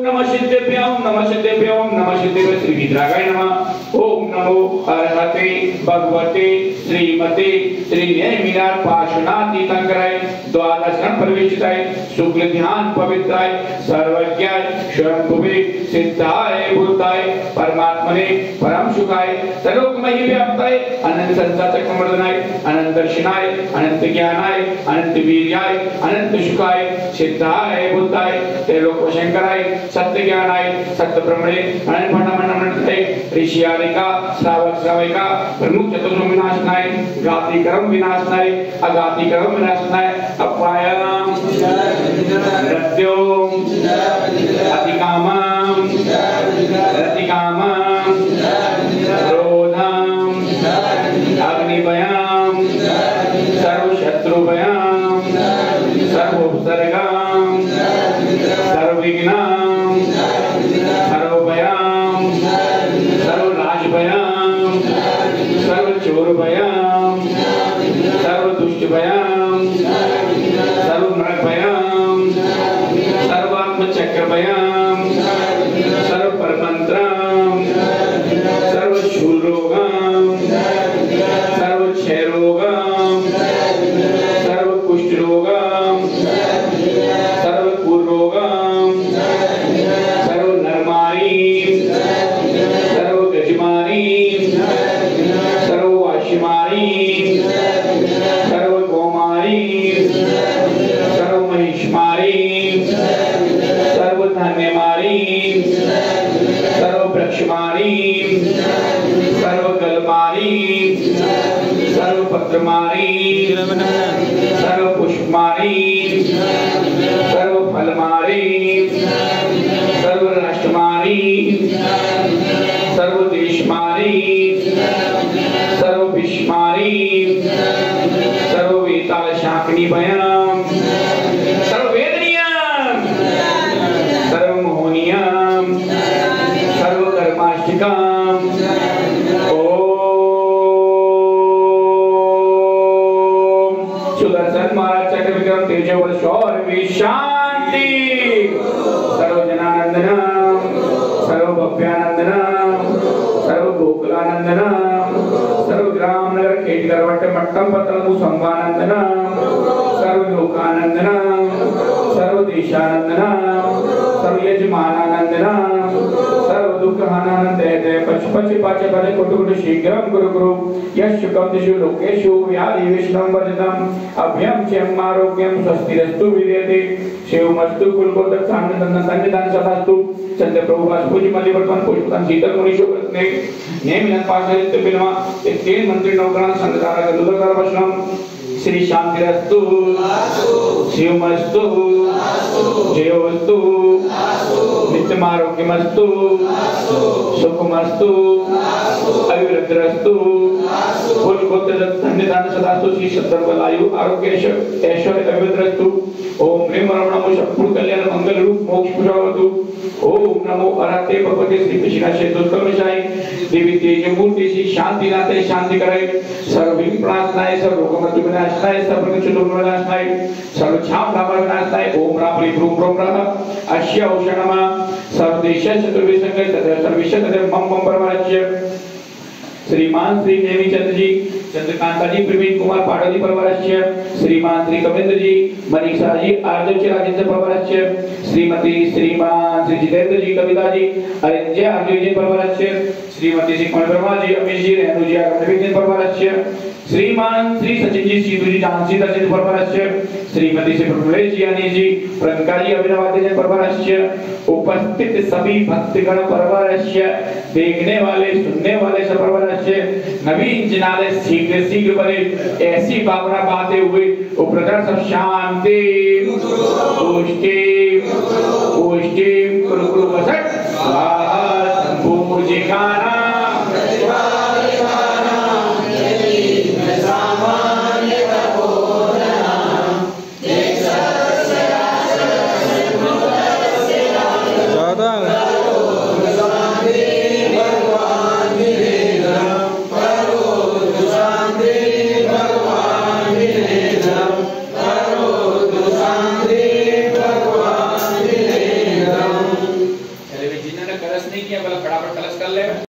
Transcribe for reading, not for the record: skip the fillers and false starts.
नमः सिद्धेभ्यो नमः सिद्धेभ्यो श्री विद्रागाय नमः। ओम नमो अरहते भगवते श्रीमते श्री नेमिनाथ पाशुनातीतंकराय द्वादशं प्रविष्टाय शुक्ल ध्यान पवित्राय सर्वज्ञाय स्वयंभुवे सिद्धाय बुद्धाय परमात्मने परम सुखाय सर्वोपमयी व्याप्ताय अनंत संसार चक्रवर्तनाय अनंत दर्शनाय अनंत ज्ञानाय अनंत वीर्याय अनंत सुखाय सिद्धाय बुद्धाय त्रैलोक शंकराय सत्य ज्ञानाय सत्य ब्रह्मणे अनंत मनमनमनते ऋषियालिका श्रावक श्राविका प्रमुख चतुर्मुख विनाशनाय घाती कर्म विनाशनाय अघाती कर्म विनाशनाय अपायाम मृत्योम अतिकामाम रतिकामाम क्रोधाम अग्निभयाम सर्वशत्रुभयाम सर्वोपसर्गाम सर्वविघ्नाम सर्वभयाम सर्वराजभयाम सर्वचोरभयाम सर्वदुष्टभयाम सर्वनरकभयाम सर्वात्मचक्रभयाम सर्वपरमंत्राम सर्वशूलरोगाम सर्वक्षयरोगाम सर्वकुष्ठरोगाम सर्वकुरोगाम सर्वनरमारी सर्वगजमारी सर्ववाशिमारी सर्वगोमारी सर्वमहिषमारी सर्वधन्यमारी सर्ववृक्षमारी सर्वगलमारी सर्वपत्रमारी सर्वपुष्पमारी सर्वफलमारी सर्वराष्ट्रमारी सर्वदेशमारी सर्वविश्वमारी सर्ववेताल शाकिनी भयाम सर्ववेदनीयाम सर्वमोहनीयाम सर्वकर्माष्टिकाम ओम सुदर्शन महाराज चक्र विक्रम तेजो शौर्य शांति सर्वजनानंदनम सर्वभव्यानंदनम सर्वगोकुलानंदनम सर्वग्राम नगर खेटकर वट्ट मट्टम पतलमु संवानंदनम सर्वलोकानंदनम सर्वदेशानंदनम सर्वयजमानानंदनम सर्वदुःखहानानंदयते पच पाच पद कुटुकुटु शीघ्रं गुरु गुरु यशुकं दिशु लोकेषु व्याधि विष्णुं वर्जितम् अभ्यं चेम आरोग्यं स्वस्तिरस्तु विद्यते शिवमस्तु कुलगोत्र सान्निधान सदास्तु चंद्र प्रभुवास पूज्य मल्लिवर्तमान पुष्पदान शीतल मुनीशो ने नेमिनं पाशरित बिलमा तीन मंत्री नौकरान संधारा दुर्गाकार वचनम श्री शांतिरस्तु शिवमस्तु जयोस्तु नित्यमारोग्यमस्तु सुखमस्तु अभिवृद्धिरस्तु कुलगोत्र धन्यदान सदास्तु श्री सत्सर्वलायु आरोग्य ऐश्वर्य अभिवृद्धिरस्तु ओम ह्रीं नमो शक्ति कल्याण मंगल रूप मोक्ष पुरावतु ओम नमो अरहते भगवते श्री कृष्णाशे दुष्कर्मशाय देवी तेज मूर्ति श्री शांति नाते शांति कराए सर्वविघ्न प्रणाशनाय सर्व रोगमतु विनाशनाय सर्व चतुर्मुख विनाशनाय सर्व छाप धाम विनाशनाय ओम राम ह्रीं ब्रूम ब्रूम रः अश्य औषधमा सर्वदेश चतुर्वेद संगत सर्विश तदेव मम मम परमाच्य श्रीमान श्री नेमीचंद जी चंद्रकांता जी प्रवीण कुमार पाडोली परिवारस्य श्रीमान श्री कविंद्र जी मनीषा जी आर्जव राजेंद्र परिवारस्य श्रीमती श्रीमान श्री जितेंद्र जी कविता जी अरिंद्य अर्जुन जी परिवारस्य श्रीमती श्री कुमार वर्मा जी अमीश जी रेणु जी अरविंद जी परिवारस्य श्रीमान श्री सचिन जी सीधु जी जानसी दर्शन परपरस्य श्रीमती श्री प्रभुलेश जी अनिल जी प्रंका जी अभिनवादी जी परपरस्य उपस्थित सभी भक्तगण परपरस्य देखने वाले सुनने वाले सब परपरस्य नवीन जिनाले शीघ्र शीघ्र बने ऐसी भावना पाते हुए उपप्रदर सब शांति पुष्टि पुष्टि कुरु कुरु वसत स्वाहा संपूजिकाना चले भाई जिन्होंने कलश नहीं किया बोला फटाफट कलश कर ले।